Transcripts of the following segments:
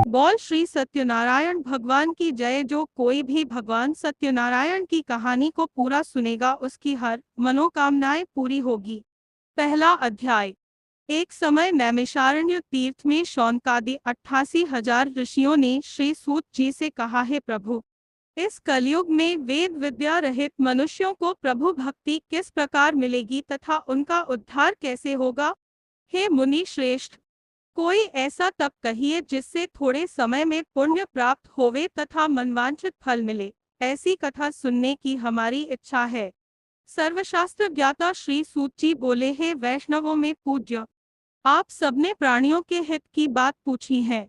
बोल श्री सत्यनारायण भगवान की जय। जो कोई भी भगवान सत्यनारायण की कहानी को पूरा सुनेगा उसकी हर मनोकामनाएं पूरी होगी। पहला अध्याय। एक समय नैमिषारण्य तीर्थ में शौनकादि 88,000 ऋषियों ने श्री सूत जी से कहा, है प्रभु, इस कलयुग में वेद विद्या रहित मनुष्यों को प्रभु भक्ति किस प्रकार मिलेगी तथा उनका उद्धार कैसे होगा। हे मुनि श्रेष्ठ, कोई ऐसा तप कहिए जिससे थोड़े समय में पुण्य प्राप्त होवे तथा मनवांछित फल मिले। ऐसी कथा सुनने की हमारी इच्छा है। सर्वशास्त्र ज्ञाता श्री सूत जी बोले, हे वैष्णवों में पूज्य, आप सबने प्राणियों के हित की बात पूछी है।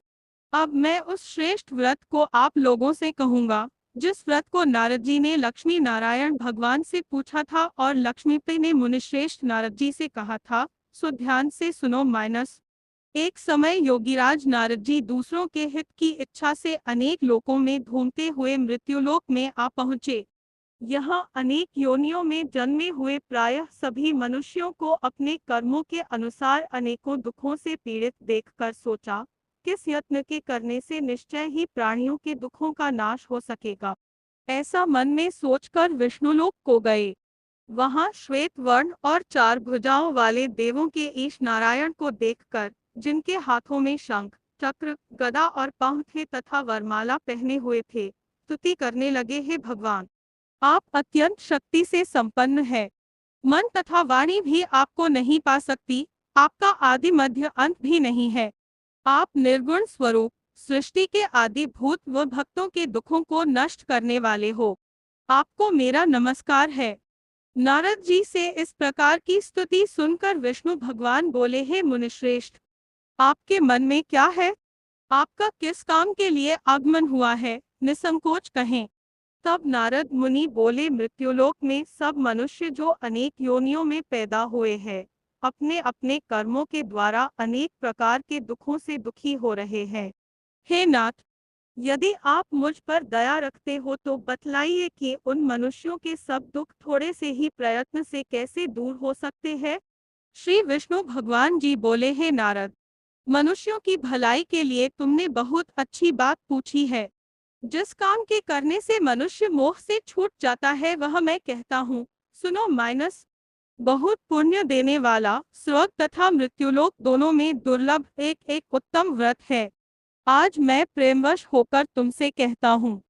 अब मैं उस श्रेष्ठ व्रत को आप लोगों से कहूंगा जिस व्रत को नारद जी ने लक्ष्मी नारायण भगवान से पूछा था और लक्ष्मीपति ने मुनिश्रेष्ठ नारद जी से कहा था। सो ध्यान से सुनो। एक समय योगीराज नारद जी दूसरों के हित की इच्छा से अनेक लोकों में घूमते हुए मृत्युलोक में आ पहुँचे। यहाँ अनेक योनियों में जन्मे हुए प्रायः सभी मनुष्यों को अपने कर्मों के अनुसार अनेकों दुखों से पीड़ित देखकर सोचा, किस यत्न के करने से निश्चय ही प्राणियों के दुखों का नाश हो सकेगा। ऐसा मन में सोचकर विष्णुलोक को गए। वहां श्वेत वर्ण और 4 भुजाओं वाले देवों के ईश नारायण को देखकर, जिनके हाथों में शंख, चक्र, गदा और पंख थे तथा वरमाला पहने हुए थे, स्तुति करने लगे, हे भगवान, आप अत्यंत शक्ति से संपन्न है। मन तथा वाणी भी आपको नहीं पा सकती। आपका आदि मध्य अंत भी नहीं है। आप निर्गुण स्वरूप, सृष्टि के आदि भूत व भक्तों के दुखों को नष्ट करने वाले हो। आपको मेरा नमस्कार है। नारद जी से इस प्रकार की स्तुति सुनकर विष्णु भगवान बोले, हे मुनिश्रेष्ठ, आपके मन में क्या है? आपका किस काम के लिए आगमन हुआ है? निसंकोच कहें। तब नारद मुनि बोले, मृत्युलोक में सब मनुष्य जो अनेक योनियों में पैदा हुए हैं, अपने अपने कर्मों के द्वारा अनेक प्रकार के दुखों से दुखी हो रहे हैं। हे नाथ, यदि आप मुझ पर दया रखते हो तो बतलाइए कि उन मनुष्यों के सब दुख थोड़े से ही प्रयत्न से कैसे दूर हो सकते हैं। श्री विष्णु भगवान जी बोले, हे नारद, मनुष्यों की भलाई के लिए तुमने बहुत अच्छी बात पूछी है। जिस काम के करने से मनुष्य मोह से छूट जाता है वह मैं कहता हूँ, सुनो। बहुत पुण्य देने वाला स्वर्ग तथा मृत्युलोक दोनों में दुर्लभ एक एक उत्तम व्रत है। आज मैं प्रेमवश होकर तुमसे कहता हूँ।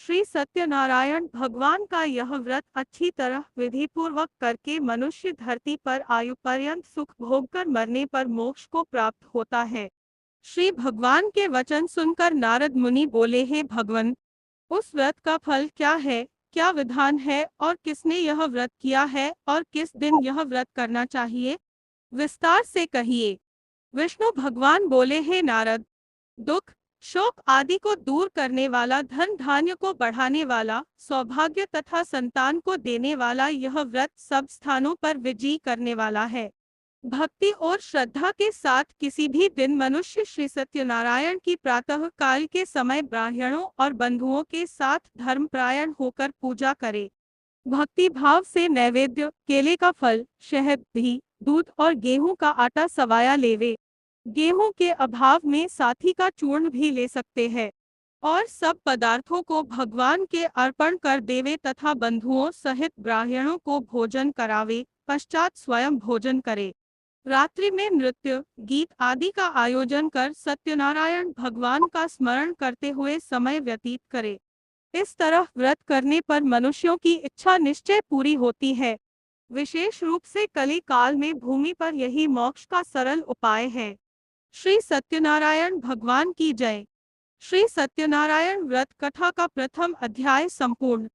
श्री सत्यनारायण भगवान का यह व्रत अच्छी तरह विधि पूर्वक करके मनुष्य धरती पर आयु पर्यंत सुख भोगकर मरने पर मोक्ष को प्राप्त होता है। श्री भगवान के वचन सुनकर नारद मुनि बोले, हे भगवन, उस व्रत का फल क्या है, क्या विधान है और किसने यह व्रत किया है और किस दिन यह व्रत करना चाहिए? विस्तार से कहिए। विष्णु भगवान बोले, हे नारद, दुख, शोक आदि को दूर करने वाला, धन धान्य को बढ़ाने वाला, सौभाग्य तथा संतान को देने वाला यह व्रत सब स्थानों पर विजय करने वाला है। भक्ति और श्रद्धा के साथ किसी भी दिन मनुष्य श्री सत्यनारायण की प्रातः काल के समय ब्राह्मणों और बंधुओं के साथ धर्मपरायण होकर पूजा करे। भक्ति भाव से नैवेद्य, केले का फल, शहद, घी, दूध और गेहूं का आटा सवाया लेवे। गेहूं के अभाव में साथी का चूर्ण भी ले सकते हैं और सब पदार्थों को भगवान के अर्पण कर देवे तथा बंधुओं सहित ब्राह्मणों को भोजन करावे, पश्चात स्वयं भोजन करे। रात्रि में नृत्य, गीत आदि का आयोजन कर सत्यनारायण भगवान का स्मरण करते हुए समय व्यतीत करे। इस तरह व्रत करने पर मनुष्यों की इच्छा निश्चय पूरी होती है। विशेष रूप से कली काल में भूमि पर यही मोक्ष का सरल उपाय है। श्री सत्यनारायण भगवान की जय। श्री सत्यनारायण व्रत कथा का प्रथम अध्याय संपूर्ण।